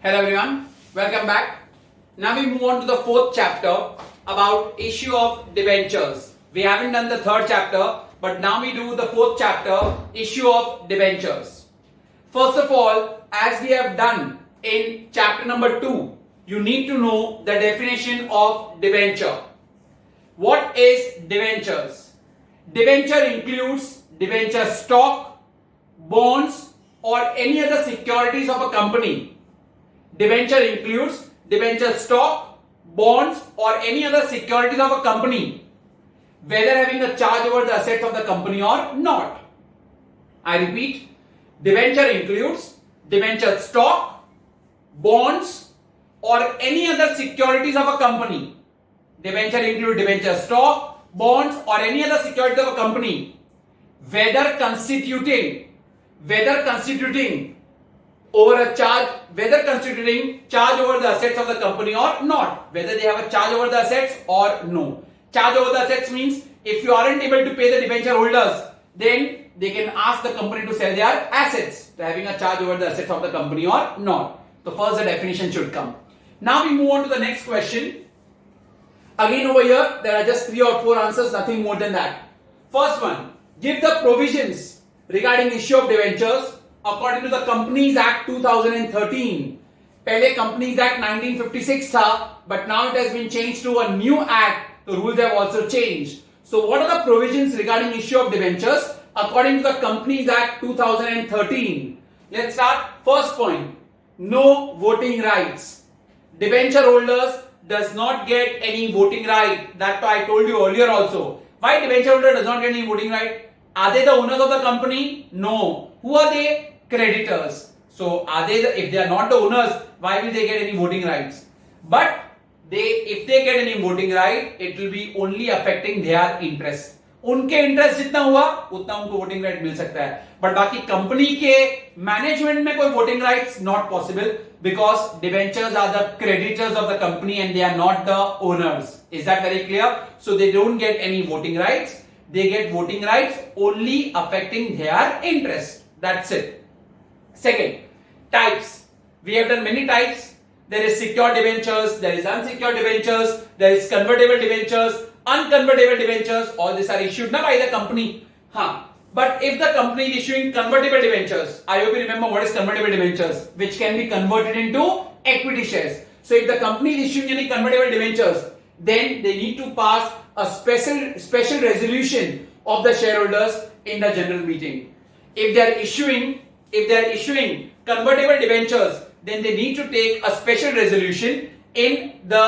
Hello everyone, welcome back. Now we move on to the fourth chapter about issue of debentures. We haven't done the third chapter, but now we do the fourth chapter, issue of debentures. First of all, as we have done in chapter number 2, you need to know the definition of debenture. What is debentures? Debenture includes debenture stock, bonds, or any other securities of a company. Debenture includes debenture stock, bonds, or any other securities of a company, whether having a charge over the assets of the company or not. I repeat, debenture includes debenture stock, bonds, or any other securities of a company. Debenture includes debenture stock, bonds, or any other securities of a company, whether constituting over a charge, whether constituting charge over the assets of the company or not, whether they have a charge over the assets or no. Charge over the assets means if you aren't able to pay the debenture holders, then they can ask the company to sell their assets. So having a charge over the assets of the company or not. So first the definition should come. Now we move on to the next question. Again over here there are just 3 or 4 answers, nothing more than that. First one, give the provisions regarding issue of debentures according to the Companies Act 2013. पहले Companies Act 1956 था, but now it has been changed to a new act. The rules have also changed. So what are the provisions regarding issue of debentures according to the Companies Act 2013? Let's start. First point, no voting rights. Debenture holders does not get any voting right. That I told you earlier also. Why debenture holder does not get any voting right? Are they the owners of the company? No. Who are they? Creditors. So are they if they are not the owners, why will they get any voting rights? But if they get any voting right, it will be only affecting their interest. उनके interest जितना हुआ उतना उनको voting right मिल सकता है, but बाकी company के management में कोई voting rights not possible, because debentures are the creditors of the company and they are not the owners. Is that very clear? So they don't get any voting rights. They get voting rights only affecting their interest. That's it. Second, types. We have done many types. There is secured debentures, there is unsecured debentures, there is convertible debentures, unconvertible debentures. All these are issued now by the company. But if the company is issuing convertible debentures, I hope you remember what is convertible debentures, which can be converted into equity shares. So if the company is issuing any convertible debentures, then they need to pass a special resolution of the shareholders in the general meeting. If they are issuing convertible debentures, then they need to take a special resolution in the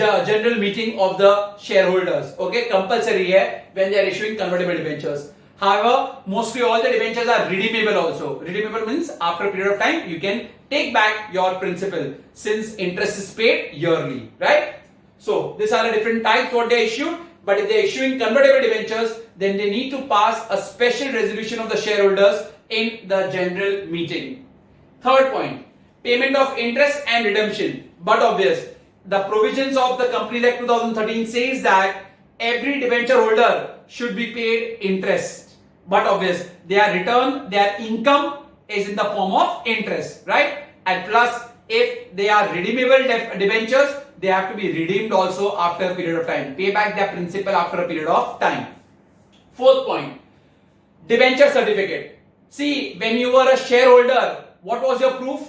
general meeting of the shareholders. Okay, compulsory hai when they are issuing convertible debentures. However, mostly all the debentures are redeemable also. Redeemable means after a period of time you can take back your principal since interest is paid yearly, right? So these are the different types what they issued, but if they are issuing convertible debentures, then they need to pass a special resolution of the shareholders in the general meeting. Third point, payment of interest and redemption. But obvious, the provisions of the Companies Act 2013 says that every debenture holder should be paid interest. But obvious, their return, their income is in the form of interest, right? And plus, if they are redeemable debentures, they have to be redeemed also after a period of time. Pay back their principal after a period of time. Fourth point, debenture certificate. See, when you were a shareholder, what was your proof?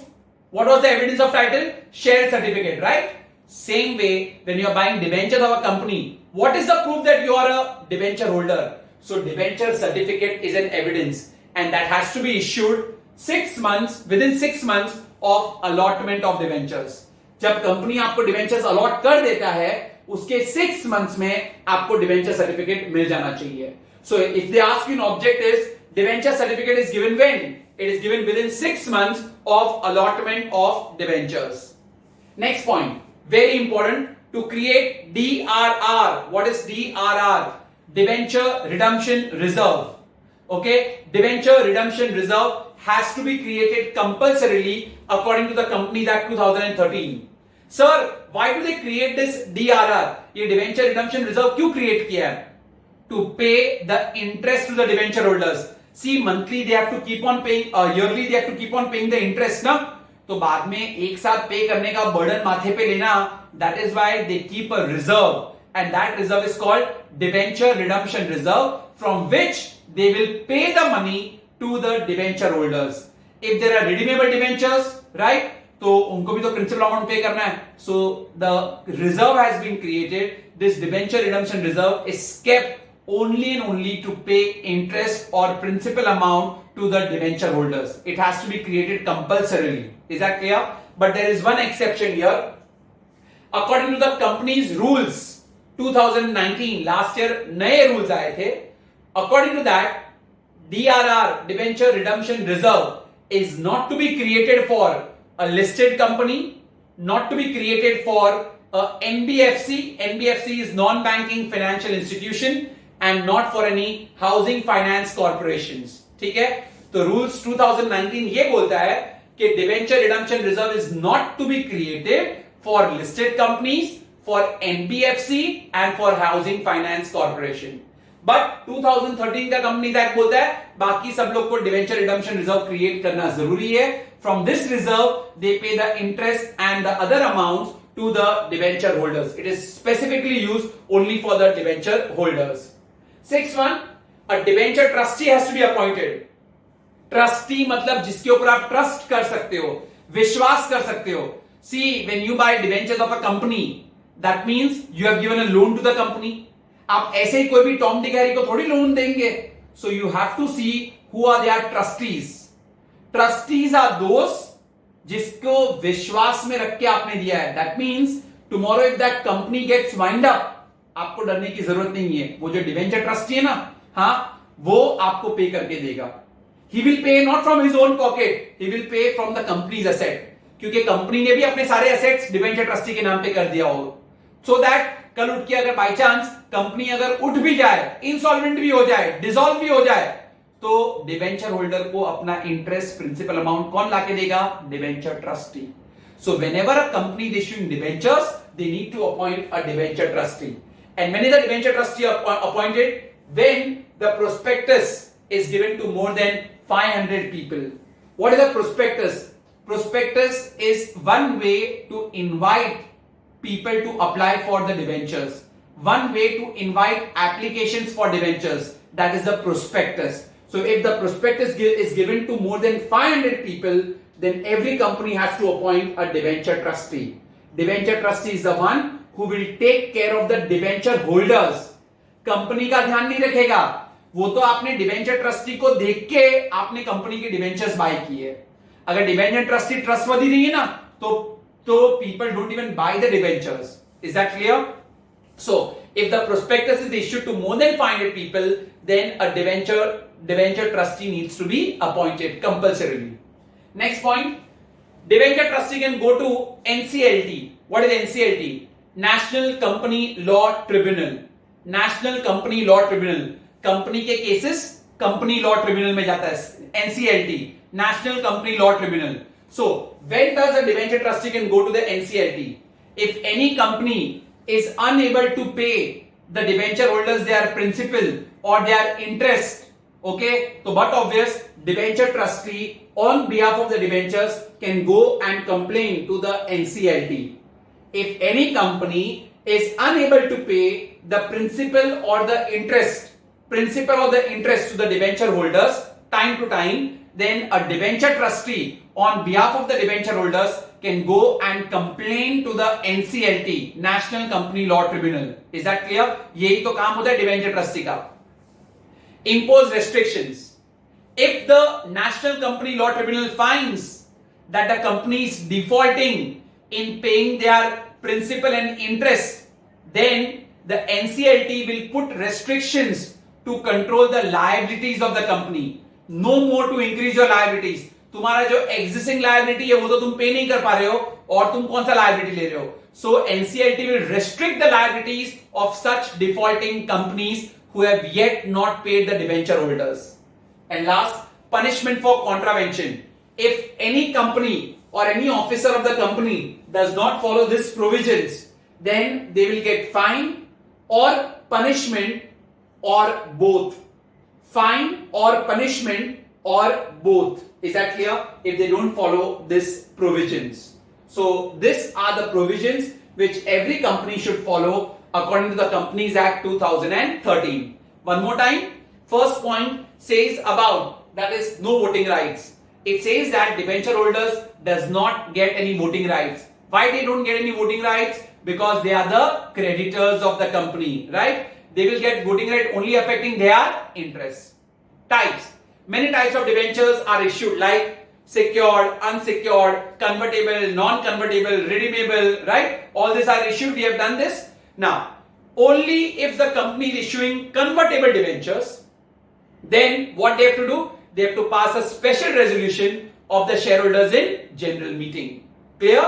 What was the evidence of title? Share certificate, right? Same way, when you are buying debentures of a company, what is the proof that you are a debenture holder? So debenture certificate is an evidence, and that has to be issued within 6 months of allotment of debentures. जब company आपको debentures allot कर देता है, उसके 6 months में आपको debenture certificate मिल जाना चाहिए. So if they ask you an object is debenture certificate is given when it is given within 6 months of allotment of debentures. Next point, very important, to create DRR. What is DRR? Debenture redemption reserve. Okay, debenture redemption reserve has to be created compulsorily according to the Companies Act 2013. Sir, why do they create this DRR? ये debenture redemption reserve क्यों create किया है? To pay the interest to the debenture holders. See, monthly they have to keep on paying, yearly they have to keep on paying the interest, na? तो बाद में एक साथ पे करने का बर्डन माथे पे लेना, that is why they keep a reserve and that reserve is called debenture redemption reserve from which they will pay the money to the debenture holders. If there are redeemable debentures, right, तो उनको भी तो principal amount pay करना है. So the reserve has been created. This debenture redemption reserve is kept only and only to pay interest or principal amount to the debenture holders. It has to be created compulsorily. Is that clear? But there is one exception here. According to the company's rules, 2019 last year नए rules आए थे. According to that, DRR debenture redemption reserve is not to be created for a listed company, not to be created for a NBFC. NBFC is non-banking financial institution. And not for any housing finance corporations. ठीक है, तो rules 2019 ये बोलता है कि debenture redemption reserve is not to be created for listed companies, for NBFC and for housing finance corporation. But 2013 का companies act बोलता है बाकी सब लोग को डिवेंचर रिडम्पशन रिजर्व क्रिएट करना जरूरी है. फ्रॉम दिस रिजर्व दे पे the interest and the other amounts to the debenture holders. It is specifically used only for the debenture holders. 6.1, a debenture trustee has to be appointed. Trustee मतलब जिसके ऊपर आप trust कर सकते हो, विश्वास कर सकते हो. See, when you buy debentures of a company, that means you have given a loan to the company. आप ऐसे ही कोई भी टॉम डिक हैरी को थोड़ी लोन देंगे. So you have to see who are their trustees. Trustees are those जिसको विश्वास में रख के आपने दिया है. That means tomorrow if that company gets wind up, आपको डरने की जरूरत नहीं है. वो जो डिवेंचर ट्रस्टी है ना, हाँ, वो आपको पे करके देगा. He will pay not from his own pocket, he will pay from the companies asset, क्योंकि कंपनी ने भी अपने सारे एसेट्स डिवेंचर ट्रस्टी के नाम पे कर दिया हो. सो दैट कल उठ के अगर बाई चांस कंपनी अगर उठ भी जाए, इंसॉल्वेंट भी हो जाए, डिसॉल्व भी हो जाए, तो डिवेंचर होल्डर को अपना इंटरेस्ट प्रिंसिपल अमाउंट कौन लाके देगा? Debenture trustee. So whenever a company is issuing debentures, they need to appoint a debenture trustee. And when is the debenture trustee appointed? When the prospectus is given to more than 500 people. What is the prospectus? Prospectus is one way to invite people to apply for the debentures. One way to invite applications for debentures. That is the prospectus. So if the prospectus is given to more than 500 people, then every company has to appoint a debenture trustee. Debenture trustee is the one who will take care of the debenture holders. Company का ध्यान नहीं रखेगा. वो तो आपने debenture trustee को देख के आपने कंपनी के डिवेंचर्स बाय किए. अगर डिवेंचर ट्रस्टी ट्रस्टवर्दी नहीं है ना, तो people don't even buy the debentures. Is that clear? So if the prospectus is issued to more than 500 people, then a debenture trustee needs to be appointed compulsorily. Next point, debenture trustee can go to NCLT. What is NCLT? National company law tribunal. National company law tribunal, company के cases company law tribunal में जाता है. NCLT, national company law tribunal. So when does a debenture trustee can go to the NCLT? If any company is unable to pay the debenture holders their principal और their interest. Okay, तो but obvious debenture trustee on behalf of the debentures can go and complain to the NCLT. If any company is unable to pay the principal or the interest to the debenture holders time to time, then a debenture trustee on behalf of the debenture holders can go and complain to the NCLT, National Company Law Tribunal. Is that clear? यही तो काम होता है debenture trustee का. Impose restrictions. If the National Company Law Tribunal finds that the company is defaulting in paying their principal and interest, then the NCLT will put restrictions to control the liabilities of the company. No more to increase your liabilities. तुम्हारा जो existing liability है वो तो तुम पे नहीं कर पा रहे हो, और तुम कौन सा liability ले रहे हो. So NCLT will restrict the liabilities of such defaulting companies who have yet not paid the debenture holders. And last, punishment for contravention. If any company or any officer of the company does not follow these provisions, then they will get fine or punishment or both. Fine or punishment or both. Is that clear? If they don't follow these provisions. So these are the provisions which every company should follow according to the Companies Act 2013. One more time. First point says about, that is no voting rights. It says that debenture holders does not get any voting rights. Why they don't get any voting rights? Because they are the creditors of the company, right? They will get voting right only affecting their interests. Types. Many types of debentures are issued like secured, unsecured, convertible, non-convertible, redeemable, right? All these are issued. We have done this. Now, only if the company is issuing convertible debentures, then what they have to do? They have to pass a special resolution of the shareholders in general meeting. Clear?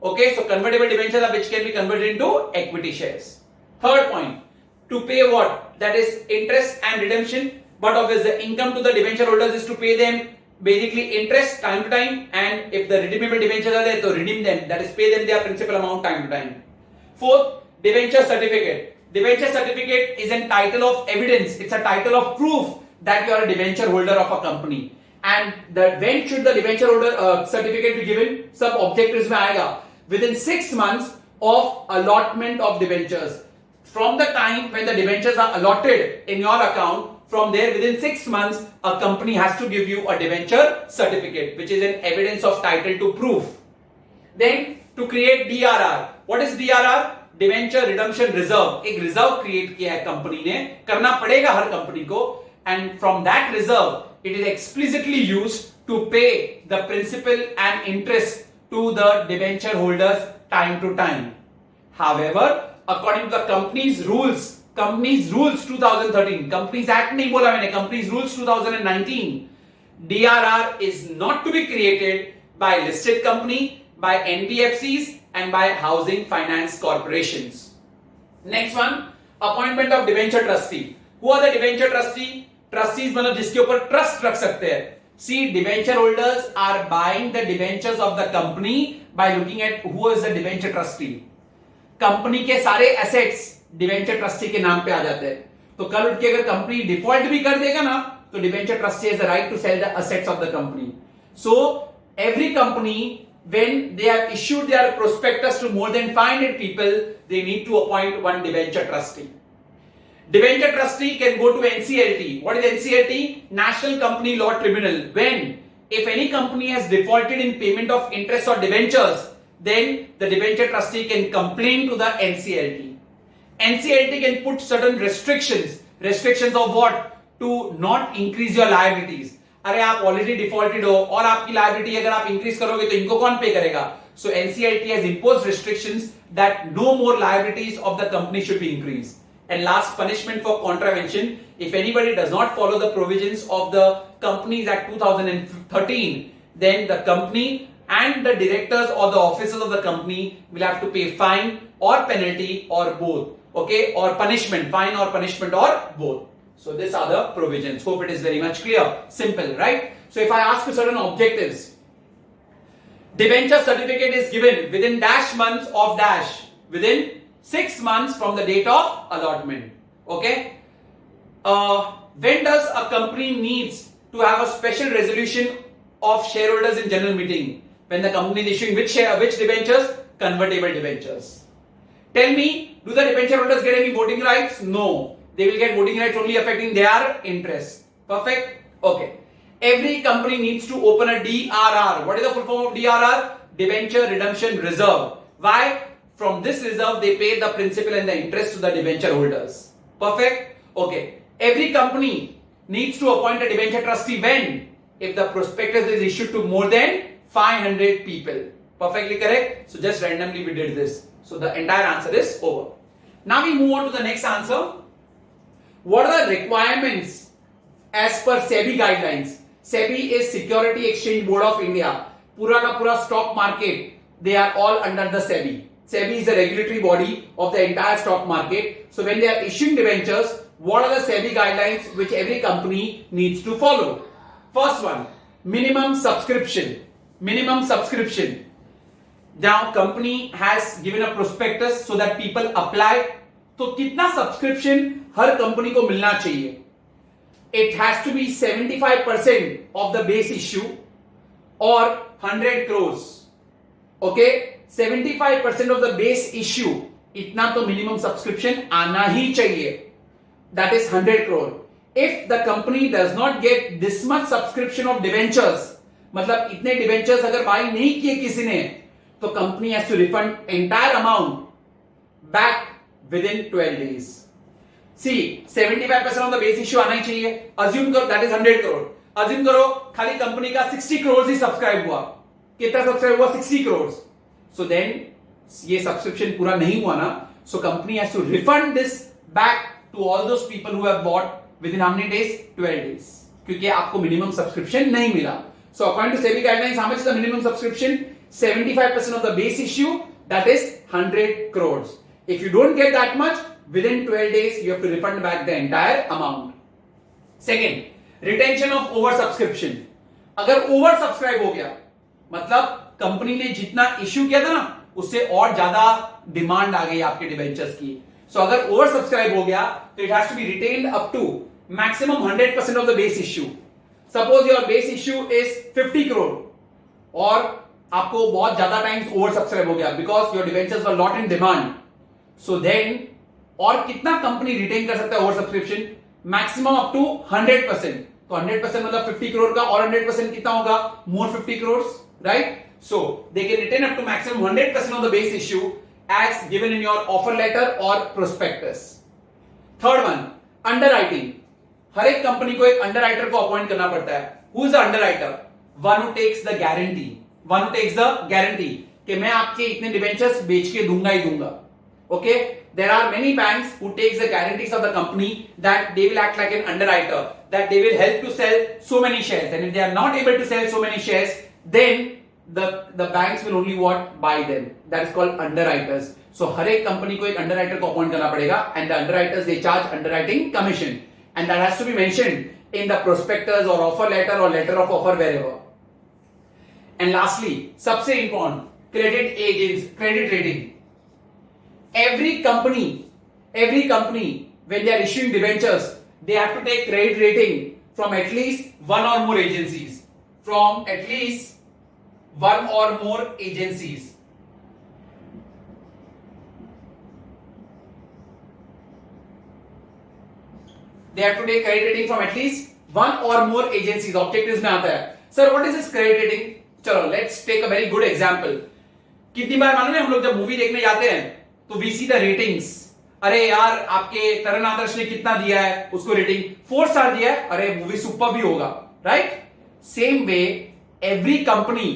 Okay, so convertible debentures are which can be converted into equity shares. Third point, to pay what? That is interest and redemption. But obviously the income to the debenture holders is to pay them basically interest time to time, and if the redeemable debentures are there, to redeem them, that is pay them their principal amount time to time. Fourth, debenture certificate. Debenture certificate is a title of evidence. It's a title of proof that you are a debenture holder of a company. And when should the debenture holder certificate be given? Sub objectives में आएगा. Within 6 months of allotment of debentures. From the time when the debentures are allotted in your account, from there within 6 months, a company has to give you a debenture certificate, which is an evidence of title to proof. Then to create DRR. What is DRR? Debenture Redemption Reserve. एक reserve create किया है company ने, करना पड़ेगा हर company को, and from that reserve, it is explicitly used to pay the principal and interest to the debenture holders time to time. However, according to the Companies Rules 2013, Companies Act नहीं बोला मैंने, Companies Rules 2019, DRR is not to be created by listed company, by NBFCs and by housing finance corporations. Next one, appointment of debenture trustee. Who are the debenture trustee? Trustees मतलब जिसके ऊपर trust रख सकते हैं. See, debenture holders are buying the debentures of the company by looking at who is the debenture trustee. Company के सारे assets debenture trustee के नाम पे आ जाते हैं. तो कल उठ के अगर कंपनी डिफॉल्ट भी कर देगा ना, तो debenture trustee has the right to sell the assets of the company. So every company when they have issued their prospectus to more than 500 people, they need to appoint one debenture trustee. Debenture trustee can go to NCLT. What is NCLT? National Company Law Tribunal. When if any company has defaulted in payment of interest or debentures, then the debenture trustee can complain to the NCLT. NCLT can put certain restrictions. Restrictions of what? To not increase your liabilities. अरे आप already defaulted हो और आपकी liability अगर आप increase करोगे तो इनको कौन पे करेगा? So NCLT has imposed restrictions that no more liabilities of the company should be increased. And last, punishment for contravention. If anybody does not follow the provisions of the Companies Act 2013, then the company and the directors or the officers of the company will have to pay fine or penalty or both. Okay, or punishment, fine or punishment or both. So these are the provisions. Hope it is very much clear. Simple, right? So if I ask you certain objectives, debenture certificate is given within dash months of dash, within 6 months from the date of allotment. Okay? When does a company needs to have a special resolution of shareholders in general meeting? When the company is issuing which debentures? Convertible debentures. Tell me, do the debenture holders get any voting rights? No. They will get voting rights only affecting their interests. Perfect? Okay. Every company needs to open a DRR. What is the full form of DRR? Debenture Redemption Reserve. Why? From this reserve, they pay the principal and the interest to the debenture holders. Perfect? Okay. Every company needs to appoint a debenture trustee when? If the prospectus is issued to more than 500 people. Perfectly correct? So just randomly we did this. So the entire answer is over. Now we move on to the next answer. What are the requirements as per SEBI guidelines? SEBI is Security Exchange Board of India. Pura ka pura stock market, they are all under the SEBI. SEBI is the regulatory body of the entire stock market. So when they are issuing debentures, what are the SEBI guidelines which every company needs to follow? First one, minimum subscription. Minimum subscription. Now company has given a prospectus so that people apply. तो कितना subscription हर company को मिलना चाहिए? it has to be 75% of the base issue or 100 crores. Okay, 75% of the base issue, इतना तो minimum subscription आना ही चाहिए. That is 100 crore. If the company does not get this much subscription of debentures, मतलब इतने debentures अगर by नहीं किए किसी ने, तो company has to refund entire amount back within 12 days. See 75% of the base issue आना ही चाहिए. अज्यूम करो दैट इज 100 करोड़. अज्यूम करो खाली कंपनी का 60 करोड़ ही सब्सक्राइब हुआ. कितना सब्सक्राइब हुआ? 60 करोड़. सो देन ये सब्सक्रिप्शन पूरा नहीं हुआ ना, so company has to refund this back to all those people who have bought within how many days? 12 days. क्योंकि आपको मिनिमम सब्सक्रिप्शन नहीं मिला. So according to SEBI guidelines, how much is the minimum subscription? 75% of the base issue, that is 100 crores. If you don't get that much, within 12 days, you have to refund back the entire amount. Second, retention of oversubscription. अगर oversubscribe हो गया, मतलब company ने जितना issue किया था ना, उससे और ज्यादा डिमांड आ गई आपके डिबेंचर्स की. सो अगर oversubscribe हो गया, तो it has to be retained up to maximum 100% of the base issue. Suppose your base issue is 50 crore, और आपको बहुत ज्यादा टाइम्स ओवर सब्सक्राइब हो गया because your debentures were lot in demand. So then और कितना कंपनी रिटेन कर सकता है over subscription? Maximum up to 100%. तो 100% मतलब 50 करोड़ का, और 100% कितना होगा? More 50 crore, right? So they can retain up to maximum 100% of the base issue as given in your offer letter और प्रोस्पेक्टस. Third one, underwriting. हर एक कंपनी को एक अंडरराइटर को अपॉइंट करना पड़ता है. Who is the underwriter? One who takes the guarantee. One who takes the guarantee कि मैं आपके इतने डिबेंचर्स बेच के दूंगा ही दूंगा. Okay, there are many banks who takes the guarantees of the company that they will act like an underwriter, that they will help to sell so many shares, and if they are not able to sell so many shares, then the banks will only what? Buy them. That is called underwriters. So हर एक company को एक underwriter को appoint करना पड़ेगा, and the underwriters they charge underwriting commission, and that has to be mentioned in the prospectus or offer letter or letter of offer wherever. And lastly, सबसे important, credit agents, credit rating. Every company when they are issuing debentures, they have to take credit rating from at least one or more agencies. From at least one or more agencies. They have to take credit rating from at least one or more agencies. Objectives में आता है. Sir, what is this credit rating? चलो let's take a very good example. कितनी बार मालूम है हम लोग जब मूवी देखने जाते हैं तो we see the ratings. अरे यार आपके तरण आदर्श ने कितना दिया है उसको रेटिंग? 4 स्टार दिया है. अरे मूवी सुपर भी होगा, right? Same way every company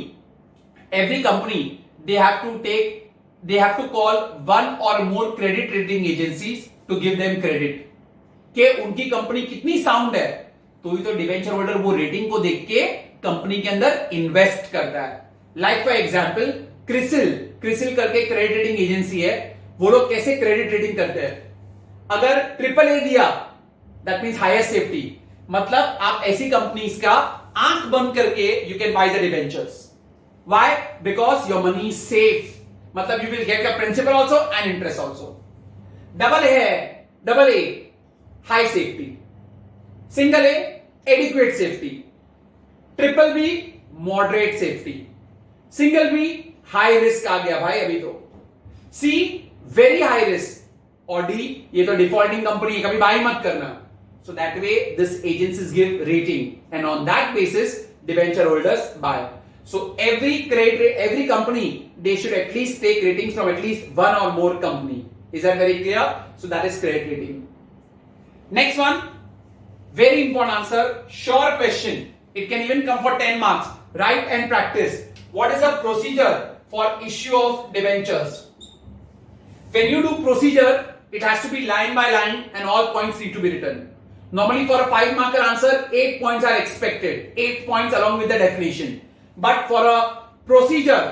they have to call one or more credit rating agencies to give them credit. कि उनकी कंपनी कितनी साउंड है, तो ही तो डिवेंचर होल्डर वो रेटिंग को देख के कंपनी के अंदर इन्वेस्ट करता है. लाइक फॉर एग्जांपल क्रिसिल करके क्रेडिट रेटिंग एजेंसी है. वो लोग कैसे क्रेडिट रेटिंग करते हैं? अगर AAA दिया दैट मींस हाईएस्ट सेफ्टी, मतलब आप ऐसी कंपनीज का आंख बंद करके you can buy the debentures. Why? Because your money is safe. मतलब you will get your principal also and interest also. Double A high safety, single A adequate safety, triple B moderate safety, single B high risk आ गया भाई अभी तो, C very high risk, और D ये तो defaulting company है, कभी बाय मत करना. So that way this agencies give rating, and on that basis debenture holders buy. So every company they should at least take ratings from at least one or more company. Is that very clear? So that is credit rating. Next one, very important answer, sure question. It can even come for 10 marks. Write and practice. What is the procedure for issue of debentures? When you do procedure, it has to be line by line and all points need to be written. Normally for a 5 marker answer, 8 points are expected. 8 points along with the definition. But for a procedure,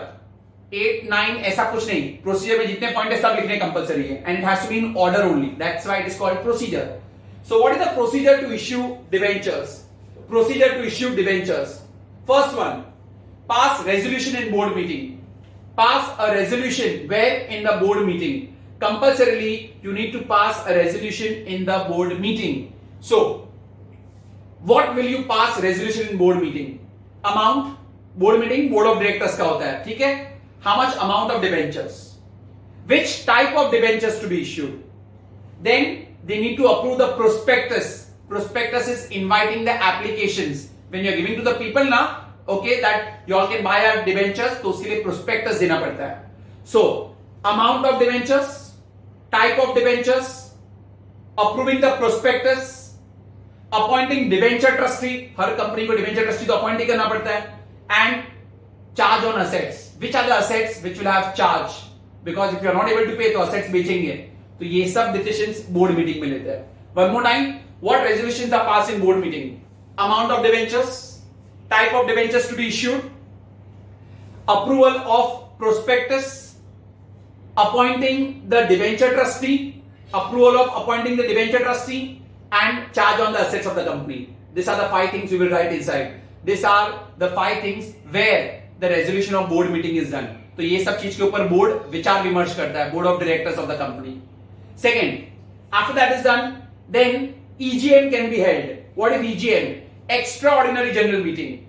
8, 9 ऐसा कुछ नहीं. Procedure में जितने point है सब लिखने compulsory है, and it has to be in order only. That's why it is called procedure. So what is the procedure to issue debentures? Procedure to issue debentures. First one, pass resolution in board meeting. Pass a resolution where in the board meeting. Compulsorily, you need to pass a resolution in the board meeting. So, What will you pass resolution in board meeting? Amount, board meeting, board of directors का होता है, ठीक है? How much amount of debentures? Which type of debentures to be issued? Then they need to approve the prospectus. Prospectus is inviting the applications. When you are giving to the people ना, okay, that you all can buy our debentures, तो उसके लिए prospectus देना पड़ता है. So, amount of debentures, type of debentures, approving the prospectus, appointing debenture trustee, her company को debenture trustee तो appoint ही करना पड़ता है, and charge on assets. Which are the assets which will have charge? Because if you are not able to pay तो assets बेचेंगे, तो ये सब decisions board meeting में लेते हैं. One more time, what resolutions are passed in board meeting? Amount of debentures, type of debentures to be issued, approval of prospectus, appointing the debenture trustee, approval of appointing the debenture trustee, and charge on the assets of the company. These are the 5 things we will write inside. These are the 5 things where the resolution of board meeting is done. तो ये सब चीज के ऊपर board विचार विमर्श करता है, board of directors of the company. Second, after that is done, then EGM can be held. What is EGM? Extraordinary general meeting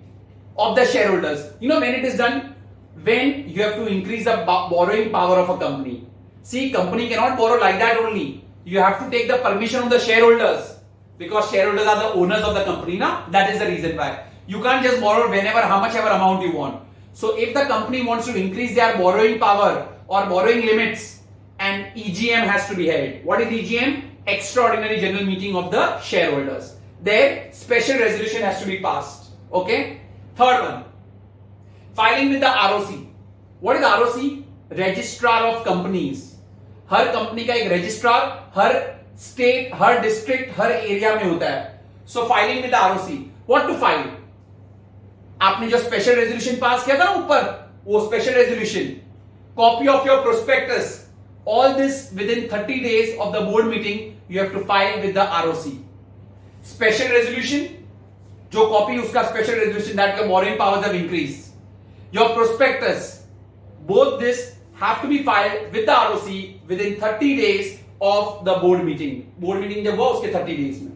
of the shareholders. You know when it is done? When you have to increase the borrowing power of a company. See, company cannot borrow like that only. You have to take the permission of the shareholders, because shareholders are the owners of the company. Na? That is the reason why. You can't just borrow whenever, how much ever amount you want. So if the company wants to increase their borrowing power or borrowing limits, and EGM has to be held. What is EGM? Extraordinary general meeting of the shareholders. There special resolution has to be passed. Okay. Third one, filing with the ROC. What is ROC? Registrar of Companies. हर company का एक registrar हर state, हर district, हर area में होता है. So filing with ROC. What to file? आपने जो स्पेशल रेजोल्यूशन पास किया था ना ऊपर, वो special resolution, copy of your prospectus, all this within 30 days of the board meeting you have to file with the ROC. Special resolution, जो copy उसका special resolution, that your borrowing powers have increased. Your prospectus, both this have to be filed with the ROC within 30 days of the board meeting. Board meeting जब हुआ उसके 30 days में.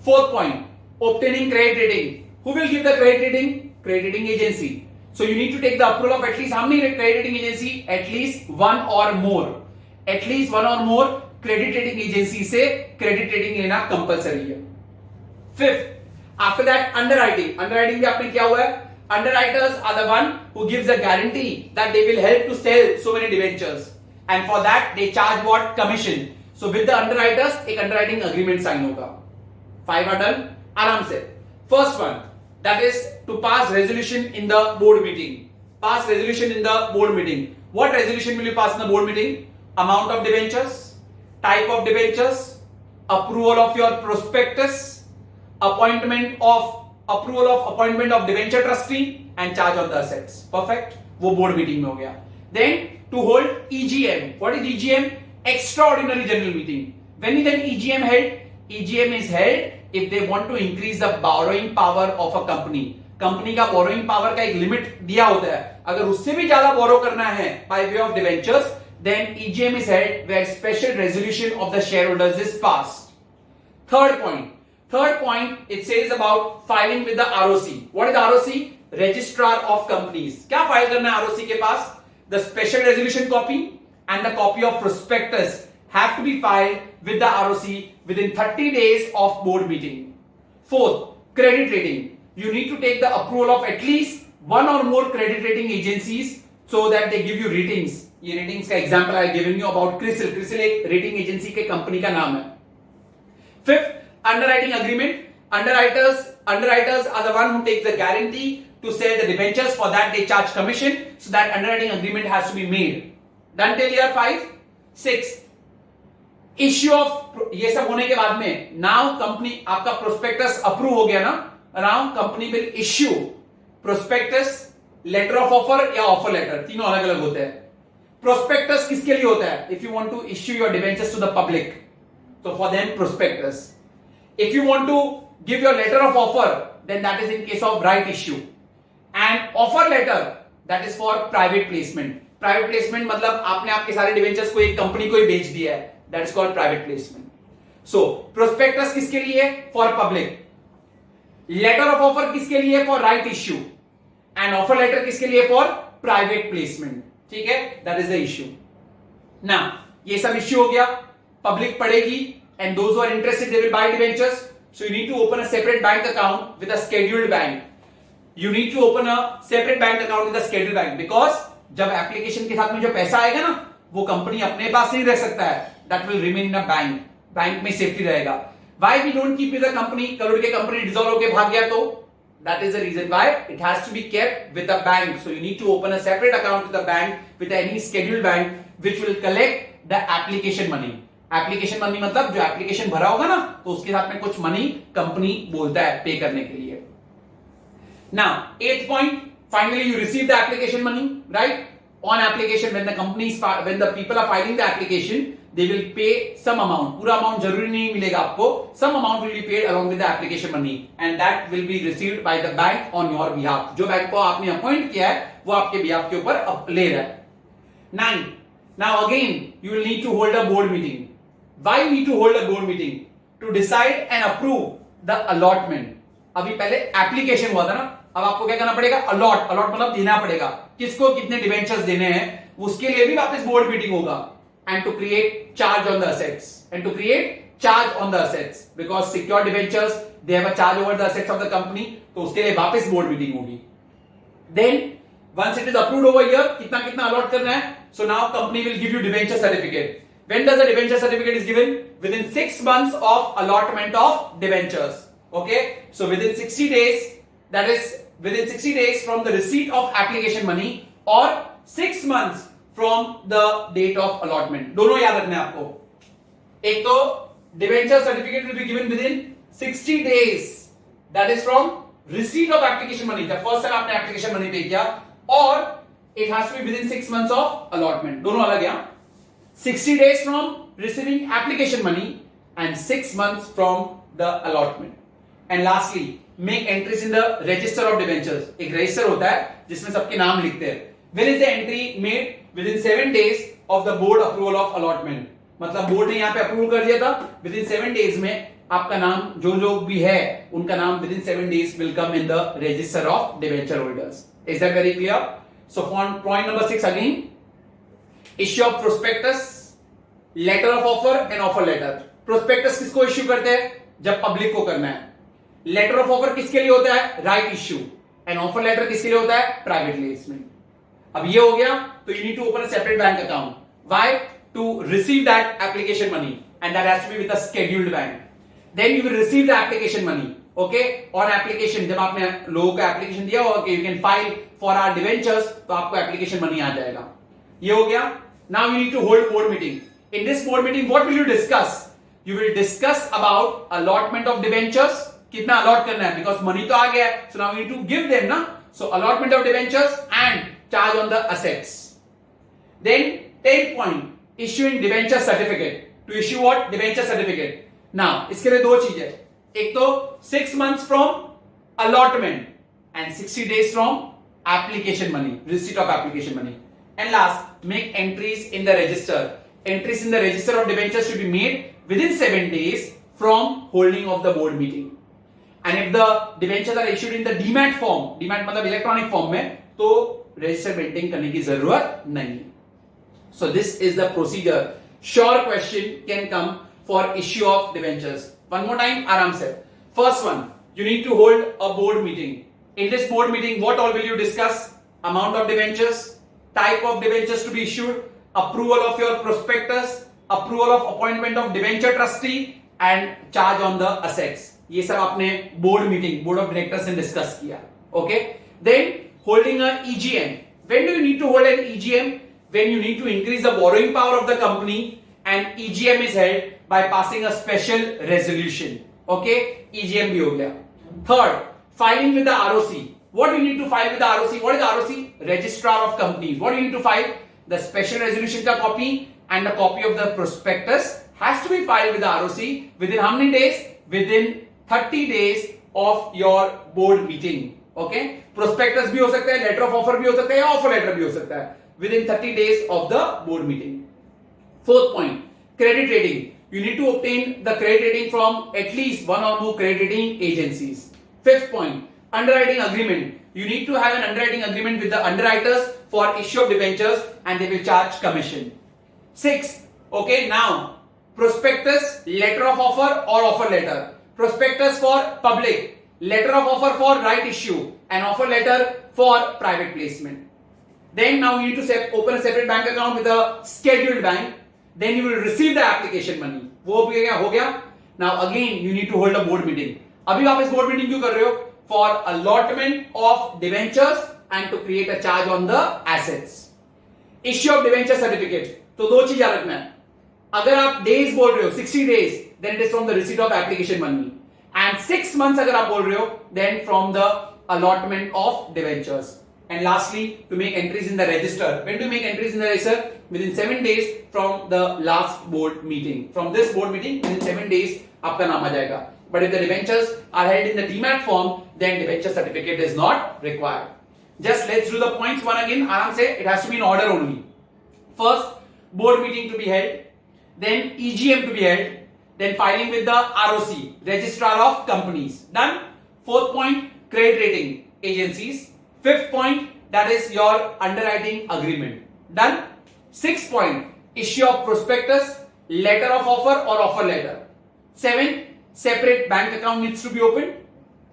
Fourth point, obtaining credit rating. Who will give the credit rating? Credit rating agency. So you need to take the approval of at least how many credit rating agency? At least one or more. At least one or more credit rating agency से credit rating लेना compulsory है. Fifth, after that underwriting. Underwriting भी आपने क्या हुआ है? Underwriters are the one who gives a guarantee that they will help to sell so many debentures, and for that they charge what? Commission. So with the underwriters एक underwriting agreement sign होगा. 5 are done. आराम से. First one, that is to pass resolution in the board meeting. Pass resolution in the board meeting. What resolution will you pass in the board meeting? Amount of debentures, type of debentures, approval of your prospectus, appointment of debenture trustee, and charge of the assets. Perfect. वो board meeting में हो गया. Then to hold EGM. What is EGM? Extraordinary general meeting. When is an EGM held? EGM is held if they want to increase the borrowing power of a company. Company का borrowing power का एक limit दिया होता है, अगर उससे भी ज्यादा borrow करना है by way of debentures, then EGM is held where special resolution of the shareholders is passed. Third point, it says about filing with the ROC. What is ROC? Registrar of Companies. क्या file करना है ROC के पास? The special resolution copy and the copy of prospectus have to be filed with the ROC within 30 days of board meeting. Fourth, credit rating. You need to take the approval of at least one or more credit rating agencies so that they give you ratings. ये ratings का example I have given you about CRISIL. CRISIL एक rating agency के company का नाम है. Fifth, underwriting agreement. Underwriters are the one who take the guarantee to sell the debentures. For that they charge commission. So that underwriting agreement has to be made. Done till year 5. Sixth, issue of, ये सब होने के बाद में now company, आपका prospectus approve हो गया ना, now company will issue prospectus, letter of offer या ऑफर लेटर, तीनों अलग अलग होते हैं. प्रोस्पेक्टस किसके लिए होता है? If you want to issue your debentures to the public, तो for them prospectus. If you want to give your letter of offer, then that is in case of right issue. And offer letter, that is for private placement. Private placement मतलब आपने आपके सारे debentures को एक company को ही बेच दिया है, that is called private placement. So prospectus किसके लिए? For public. Letter of offer किसके लिए? For right issue. And offer letter किसके लिए? For private placement. ठीक है, दैट इज द इश्यू. ना ये सब इश्यू हो गया, पब्लिक पढ़ेगी, and those who are interested they will buy debentures. So you need to open a separate bank account with a scheduled bank. You need to open a separate bank account with a scheduled bank because जब application के साथ में जो पैसा आएगा ना, वो company अपने पास नहीं रह सकता है. That will remain in a bank. Bank में सेफ्टी रहेगा. Why we don't keep with the company? Crore के कंपनी डिसॉल्व होके भाग गया तो that is the reason why it has to be kept with a bank. So you need to open a separate account with a bank with any scheduled bank which will collect the application money. Application money मतलब जो application भरा होगा ना, तो उसके साथ में कुछ मनी कंपनी बोलता है पे करने के लिए. Now, eighth point, finally you receive the application money, right? On application, when when the people are filing the application, they will pay some amount. पूरा amount जरूरी नहीं मिलेगा आपको. Some amount will be paid along with the application money, and that will be received by the bank on your behalf. जो bank को आपने appoint किया है, वो आपके behalf के ऊपर ले रहा है. 9. Now again, you will need to hold a board meeting. Why you need to hold a board meeting? To decide and approve the allotment. अभी पहले एप्लीकेशन हुआ था ना, अब आपको क्या करना पड़ेगा? अलॉट. अलॉट मतलब देना पड़ेगा. किसको कितने डिबेंचर्स देने हैं, उसके लिए भी वापस बोर्ड मीटिंग होगा. And to create charge on the assets. And to create charge on the assets because secure debentures they have a charge over the assets of the company. तो उसके लिए वापस बोर्ड मीटिंग होगी. Then once it is approved over here, कितना कितना allot करना है. So now company will give you debenture certificate. When does the debenture certificate is given? Within 6 months of allotment of debentures. Okay, so within 60 days, that is within 60 days from the receipt of application money or 6 months from the date of allotment. दोनों याद रखना है आपको. एक तो debenture certificate will be given within 60 days. That is from receipt of application money. The first time आपने application money पे किया, और it has to be within 6 months of allotment. दोनों अलग है. 60 days from receiving application money and 6 months from the allotment. And lastly, make entries in the register of debentures. एक register होता है जिसमें सबके नाम लिखते हैं. When is the entry made? Within 7 days of the board approval of allotment. मतलब board ने यहाँ पे अप्रूव कर दिया था, within 7 days में आपका नाम जो लोग भी है उनका नाम within 7 days will come in the register of debenture holders. Is that very clear? So point number 6 again. Issue of prospectus, letter of offer and offer letter. Prospectus किसको इश्यू करते हैं? जब पब्लिक को करना है. लेटर ऑफ ऑफर किसके लिए होता है? Right issue. And offer letter किसके लिए होता है? Private placement. अब ये हो गया, तो you need to open a separate bank account. Why? To receive that application money, and that has to be with a scheduled bank. Then you will receive the application money. Okay, on application जब आपने लोगों को application दिया होगा कि you can file for our debentures, तो आपको application money आ जाएगा. ये हो गया. Now you need to hold board meeting. In this board meeting what will you discuss? You will discuss about allotment of debentures. कितना अलॉट करना है, बिकॉज मनी तो आ गया है. So now you need to give them ना. So allotment of debentures and charge on the assets. Then 10th point, issuing debenture certificate. To issue what? Debenture certificate. Now इसके लिए दो चीजें. एक तो 6 months from allotment and 60 days from application money, receipt of application money. And last, make entries in the register. Entries in the register of debentures should be made within 7 days from holding of the board meeting. And if the debentures are issued in the demat form, demat मतलब electronic form में, तो register maintain करने की जरूरत नहीं. So this is the procedure. Sure question can come for issue of debentures. One more time, आराम से. First one, you need to hold a board meeting. In this board meeting, what all will you discuss? Amount of debentures, type of debentures to be issued, approval of your prospectus, approval of appointment of debenture trustee, and charge on the assets. ये सब आपने board meeting, board of directors ने discuss किया. Okay, then holding a EGM. When do you need to hold an EGM? When you need to increase the borrowing power of the company, and EGM is held by passing a special resolution. Okay, EGM भी हो गया. Third, filing with the ROC. What do you need to file with the ROC? What is the ROC? Registrar of Companies. What do you need to file? The special resolution का copy and the copy of the prospectus has to be filed with the ROC within how many days? Within 30 days of your board meeting. Okay? Prospectus भी हो सकता है, letter of offer भी हो सकता है, या offer letter भी हो सकता है. Within 30 days of the board meeting. Fourth point, credit rating. You need to obtain the credit rating from at least one or more credit rating agencies. Fifth point, underwriting agreement. You need to have an underwriting agreement with the underwriters for issue of debentures and they will charge commission. Sixth, okay, now prospectus, letter of offer or offer letter. Prospectus for public, letter of offer for right issue, and offer letter for private placement. Then now you need to open a separate bank account with a scheduled bank. Then you will receive the application money. वो हो गया. Now again you need to hold a board meeting. अभी वापस board meeting क्यों कर रहे हो? For allotment of debentures and to create a charge on the assets. Issue of debenture certificate. तो दो चीज याद रखना है. अगर आप days बोल रहे हो 60 days, then it is from the receipt of application money. And 6 months अगर आप बोल रहे हो, then from the allotment of debentures. And lastly, to make entries in the register. When do you make entries in the register? Within 7 days from the last board meeting. From this board meeting, within 7 days, आपका नाम आ जाएगा. But if the debentures are held in the demat form, then debenture certificate is not required. Just let's do the points one again. आराम से, it has to be in order only. First, board meeting to be held. Then EGM to be held. Then filing with the ROC, Registrar of Companies. Done. Fourth point, credit rating agencies. Fifth point, that is your underwriting agreement. Done. Sixth point, issue of prospectus, letter of offer or offer letter. 7, separate bank account needs to be opened.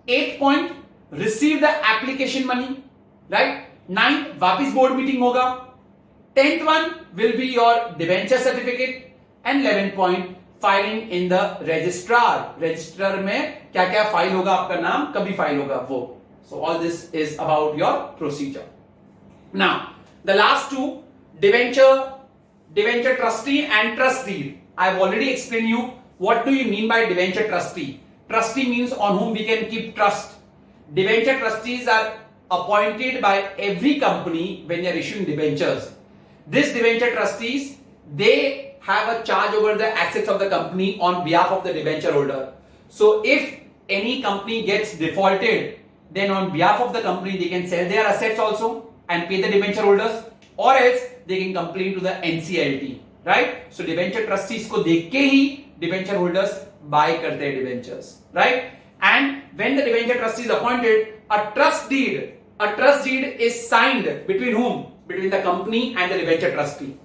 8th point, receive the application money. Right. 9th, वापिस board meeting होगा. 10th one will be your debenture certificate. And 11th point, filing in the registrar. Registrar में क्या क्या file होगा, आपका नाम कभी file होगा वो. So all this is about your procedure. Now, the last two, debenture trustee and trust deed. I have already explained you what do you mean by debenture trustee. Trustee means on whom we can keep trust. Debenture trustees are appointed by every company when they are issuing debentures. These debenture trustees, they have a charge over the assets of the company on behalf of the debenture holder. So if any company gets defaulted, then on behalf of the company they can sell their assets also and pay the debenture holders, or else they can complain to the NCLT, right? So debenture trustees को देख के ही debenture holders buy करते हैं debentures, right? And when the debenture trustee is appointed, a trust deed is signed between whom? Between the company and the debenture trustee,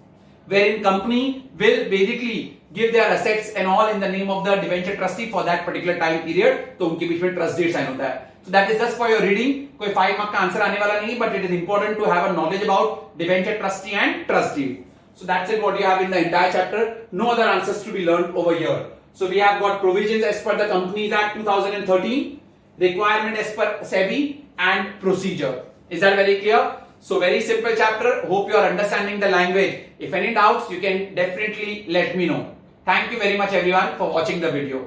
wherein company will basically give their assets and all in the name of the debenture trustee for that particular time period. तो उनके बीच में trust deed sign होता है. So that is just for your reading. कोई 5 mark का answer आने वाला नहीं, but it is important to have a knowledge about debenture trustee and trust deed. So that's it what you have in the entire chapter. No other answers to be learned over here. So we have got provisions as per the Companies Act 2013, requirement as per SEBI, and procedure. Is that very clear? So very simple chapter. Hope you are understanding the language. If any doubts, you can definitely let me know. Thank you very much everyone for watching the video.